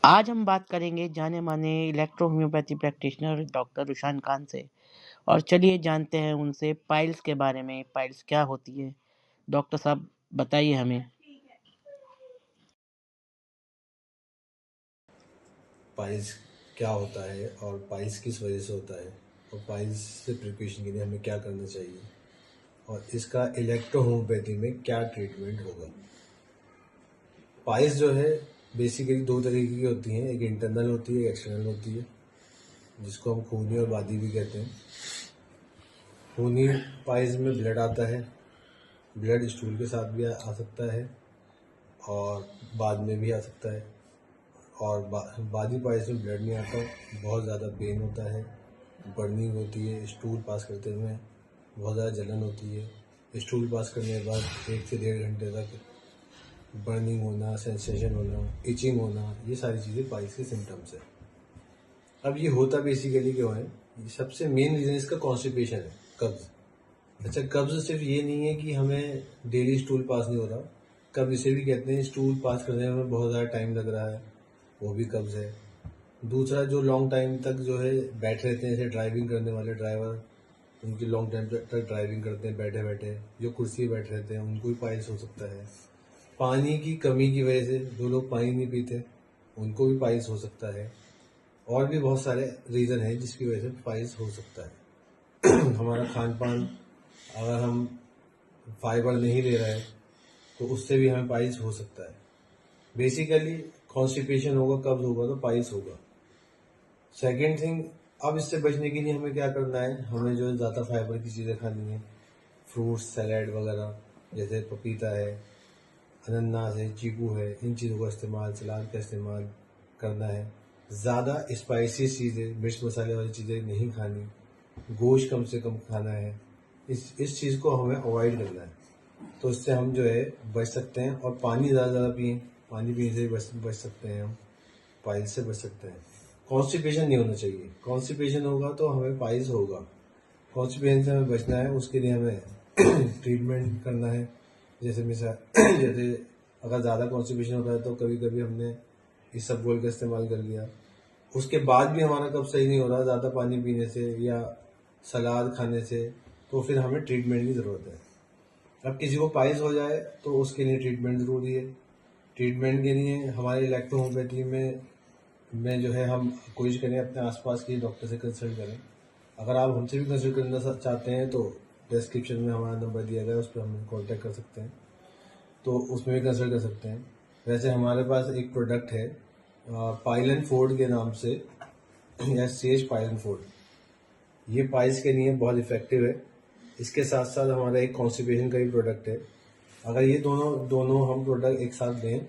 आज हम बात करेंगे जाने माने electro homeopathy practitioner doctor Rushan Khan से। और चलिए जानते हैं उनसे पाइल्स के बारे में। पाइल्स क्या होती है? डॉक्टर साहब बताइए हमें। पाइल्स क्या होता है और पाइल्स किस वजह से होता है और पाइल्स से प्रिपरेशन के लिए हमें क्या करना चाहिए और इसका इलेक्ट्रो होम्योपैथी में क्या ट्रीटमेंट होगा। पाइल्स जो है बेसिकली दो तरीके की होती हैं, एक इंटरनल होती है, एक एक्सटर्नल होती है, जिसको हम खूनी और बादी भी कहते हैं। खूनी पाइल्स में ब्लड आता है, ब्लड स्टूल के साथ भी आ सकता है और बाद में भी आ सकता है। और बादी पाइल्स में ब्लड नहीं आता, बहुत ज़्यादा पेन होता है, बर्निंग होती है, स्टूल पास करते हुए बहुत ज़्यादा जलन होती है। स्टूल पास करने के बाद 1 से 1.5 घंटे तक बर्निंग होना, सेंसेशन होना, इचिंग होना, ये सारी चीज़ें पाइल्स के सिम्टम्स है। अब ये होता बेसिकली क्यों है? सबसे मेन रीज़न इसका कॉन्स्टिपेशन है, कब्ज। अच्छा, कब्ज सिर्फ ये नहीं है कि हमें डेली स्टूल पास नहीं हो रहा, कब्ज इसे भी कहते हैं स्टूल पास करने में बहुत ज़्यादा टाइम लग रहा है, वो भी कब्ज है। दूसरा, जो लॉन्ग टाइम तक जो है बैठे रहते हैं, जैसे ड्राइविंग करने वाले ड्राइवर, उनकी लॉन्ग टाइम तक ड्राइविंग करते हैं बैठे बैठे, जो कुर्सी पे बैठे रहते हैं, उनको भी पाइल्स हो सकता है। पानी की कमी की वजह से जो लोग पानी नहीं पीते, उनको भी पाइल्स हो सकता है। और भी बहुत सारे रीज़न हैं जिसकी वजह से पाइल्स हो सकता है। हमारा खान पान, अगर हम फाइबर नहीं ले रहे हैं तो उससे भी हमें पाइल्स हो सकता है। बेसिकली कॉन्स्टिपेशन होगा, कब्ज होगा तो पाइल्स होगा। सेकेंड थिंग, अब इससे बचने के लिए हमें क्या करना है? हमें जो ज़्यादा फाइबर की चीज़ें खानी है, फ्रूट्स, सैलेड वगैरह, जैसे पपीता है, अनानास है, चीकू है, इन चीज़ों का इस्तेमाल, सलाद का इस्तेमाल करना है। ज़्यादा स्पाइसी चीज़ें, मिर्च मसाले वाली चीज़ें नहीं खानी, गोश्त कम से कम खाना है। इस चीज़ को हमें अवॉइड करना है, तो इससे हम जो है बच सकते हैं। और पानी ज़्यादा पिएं, पानी पीने से भी बच सकते हैं, हम पाइल्स से बच सकते हैं। कॉन्स्टिपेशन नहीं होना चाहिए, कॉन्स्टिपेशन होगा तो हमें पाइल्स होगा। कॉन्स्टिपेशन से हमें बचना है, उसके लिए हमें ट्रीटमेंट करना है। जैसे जैसे अगर ज़्यादा कॉन्स्टिपेशन होता है तो कभी कभी हमने इसबगोल का इस्तेमाल कर लिया, उसके बाद भी हमारा कब सही नहीं हो रहा ज़्यादा पानी पीने से या सलाद खाने से, तो फिर हमें ट्रीटमेंट की ज़रूरत है। अब किसी को पाइल्स हो जाए तो उसके लिए ट्रीटमेंट ज़रूरी है। ट्रीटमेंट के लिए हमारे इलेक्ट्रो होम्योपैथी में जो है हम कोशिश करें अपने आसपास के डॉक्टर से कंसल्ट करें। अगर आप हमसे भी कंसल्ट करना चाहते हैं तो डिस्क्रिप्शन में हमारा नंबर दिया गया है, उस पर हमें कॉन्टैक्ट कर सकते हैं, तो उसमें भी कंसल्ट कर सकते हैं। वैसे हमारे पास एक प्रोडक्ट है पाइलन फोर्ड के नाम से, या सेज पाइलन फोर्ड। ये पाइल्स के लिए बहुत इफेक्टिव है। इसके साथ साथ हमारा एक कॉन्स्टिपेशन का भी प्रोडक्ट है। अगर ये दोनों दोनों हम प्रोडक्ट एक साथ दें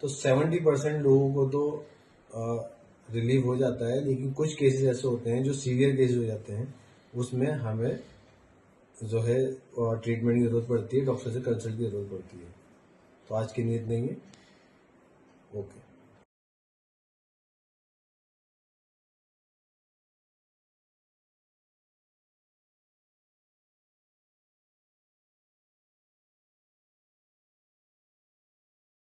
तो 70% लोगों को तो रिलीव हो जाता है, लेकिन कुछ केसेस ऐसे होते हैं जो सीवियर केसेस हो जाते हैं, उसमें हमें जो है ट्रीटमेंट की ज़रूरत पड़ती है, डॉक्टर से कंसल्ट की ज़रूरत पड़ती है। तो आज की नीड नहीं है। ओके।